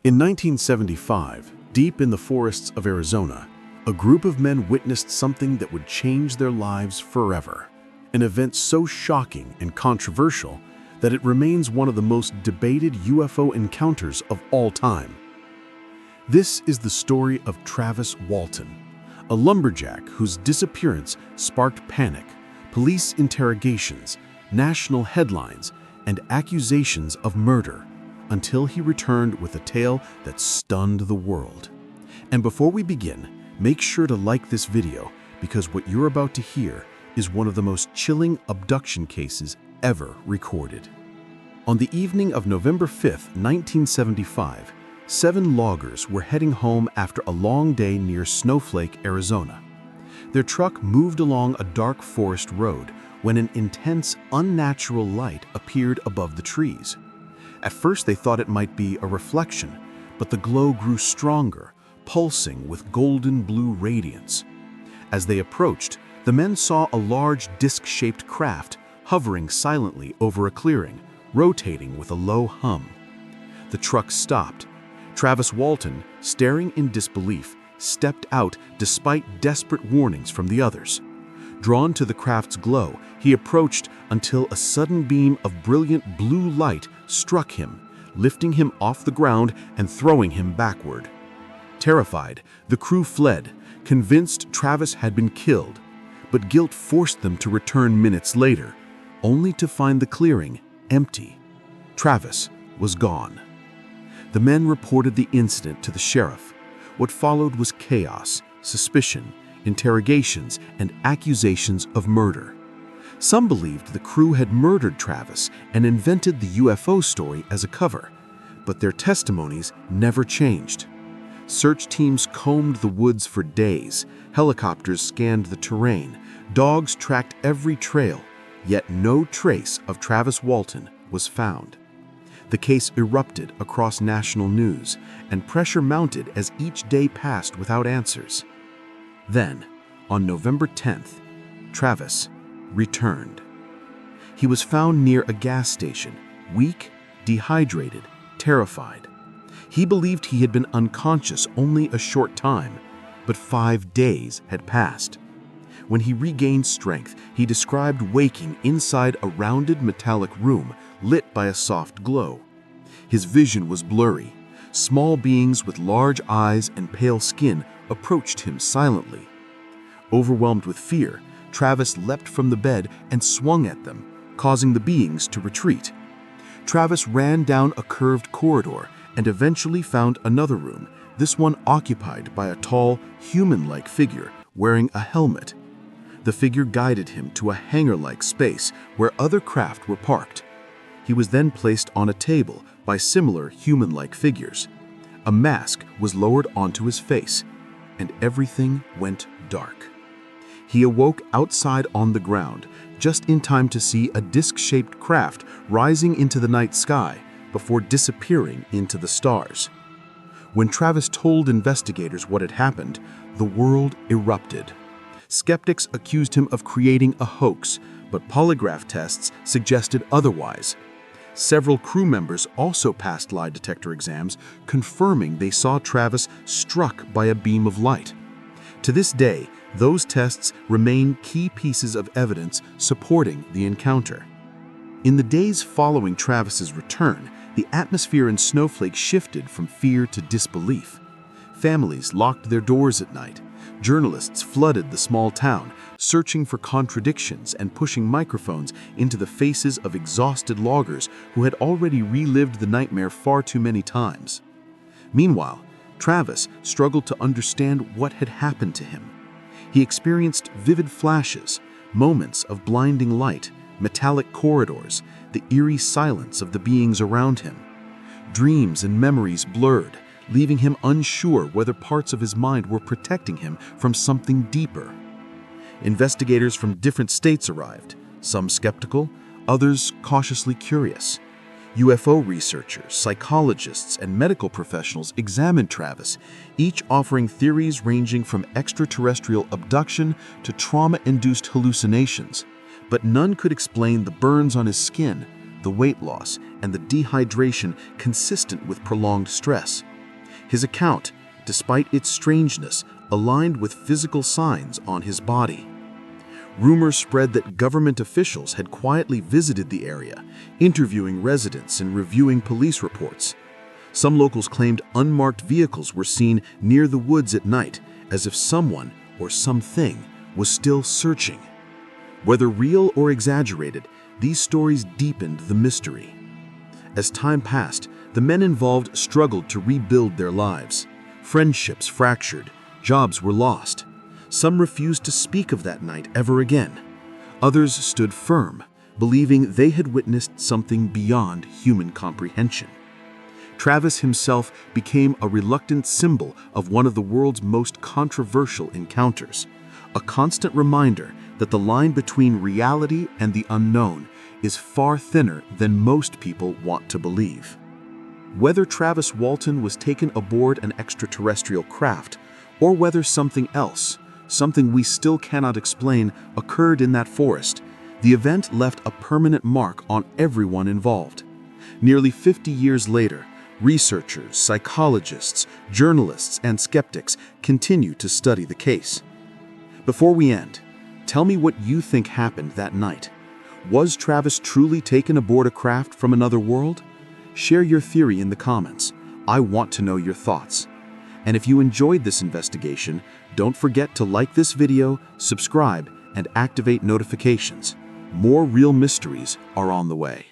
In 1975, deep in the forests of Arizona, a group of men witnessed something that would change their lives forever. An event so shocking and controversial that it remains one of the most debated UFO encounters of all time. This is the story of Travis Walton, a lumberjack whose disappearance sparked panic, police interrogations, national headlines, and accusations of murder, until he returned with a tale that stunned the world. And before we begin, make sure to like this video because what you're about to hear is one of the most chilling abduction cases ever recorded. On the evening of November 5, 1975, 7 loggers were heading home after a long day near Snowflake, Arizona. Their truck moved along a dark forest road when an intense, unnatural light appeared above the trees. At first they thought it might be a reflection, but the glow grew stronger, pulsing with golden blue radiance. As they approached, the men saw a large disc-shaped craft hovering silently over a clearing, rotating with a low hum. The truck stopped. Travis Walton, staring in disbelief, stepped out despite desperate warnings from the others. Drawn to the craft's glow, he approached until a sudden beam of brilliant blue light struck him, lifting him off the ground and throwing him backward. Terrified, the crew fled, convinced Travis had been killed, but guilt forced them to return minutes later, only to find the clearing empty. Travis was gone. The men reported the incident to the sheriff. What followed was chaos, suspicion, interrogations, and accusations of murder. Some believed the crew had murdered Travis and invented the UFO story as a cover, but their testimonies never changed. Search teams combed the woods for days, helicopters scanned the terrain, dogs tracked every trail, yet no trace of Travis Walton was found. The case erupted across national news, and pressure mounted as each day passed without answers. Then, on November 10th, Travis returned. He was found near a gas station, weak, dehydrated, terrified. He believed he had been unconscious only a short time, but 5 days had passed. When he regained strength, he described waking inside a rounded metallic room lit by a soft glow. His vision was blurry. Small beings with large eyes and pale skin approached him silently. Overwhelmed with fear, Travis leapt from the bed and swung at them, causing the beings to retreat. Travis ran down a curved corridor and eventually found another room, this one occupied by a tall, human-like figure wearing a helmet. The figure guided him to a hangar-like space where other craft were parked. He was then placed on a table by similar human-like figures. A mask was lowered onto his face, and everything went dark. He awoke outside on the ground, just in time to see a disc-shaped craft rising into the night sky before disappearing into the stars. When Travis told investigators what had happened, the world erupted. Skeptics accused him of creating a hoax, but polygraph tests suggested otherwise. Several crew members also passed lie detector exams, confirming they saw Travis struck by a beam of light. To this day, those tests remain key pieces of evidence supporting the encounter. In the days following Travis's return, the atmosphere in Snowflake shifted from fear to disbelief. Families locked their doors at night. Journalists flooded the small town, searching for contradictions and pushing microphones into the faces of exhausted loggers who had already relived the nightmare far too many times. Meanwhile, Travis struggled to understand what had happened to him. He experienced vivid flashes, moments of blinding light, metallic corridors, the eerie silence of the beings around him. Dreams and memories blurred, leaving him unsure whether parts of his mind were protecting him from something deeper. Investigators from different states arrived, some skeptical, others cautiously curious. UFO researchers, psychologists, and medical professionals examined Travis, each offering theories ranging from extraterrestrial abduction to trauma-induced hallucinations. But none could explain the burns on his skin, the weight loss, and the dehydration consistent with prolonged stress. His account, despite its strangeness, aligned with physical signs on his body. Rumors spread that government officials had quietly visited the area, interviewing residents and reviewing police reports. Some locals claimed unmarked vehicles were seen near the woods at night, as if someone or something was still searching. Whether real or exaggerated, these stories deepened the mystery. As time passed, the men involved struggled to rebuild their lives. Friendships fractured, jobs were lost. Some refused to speak of that night ever again. Others stood firm, believing they had witnessed something beyond human comprehension. Travis himself became a reluctant symbol of one of the world's most controversial encounters, a constant reminder that the line between reality and the unknown is far thinner than most people want to believe. Whether Travis Walton was taken aboard an extraterrestrial craft, or whether something else, something we still cannot explain, occurred in that forest, the event left a permanent mark on everyone involved. Nearly 50 years later, researchers, psychologists, journalists, and skeptics continue to study the case. Before we end, tell me what you think happened that night. Was Travis truly taken aboard a craft from another world? Share your theory in the comments. I want to know your thoughts. And if you enjoyed this investigation, don't forget to like this video, subscribe, and activate notifications. More real mysteries are on the way.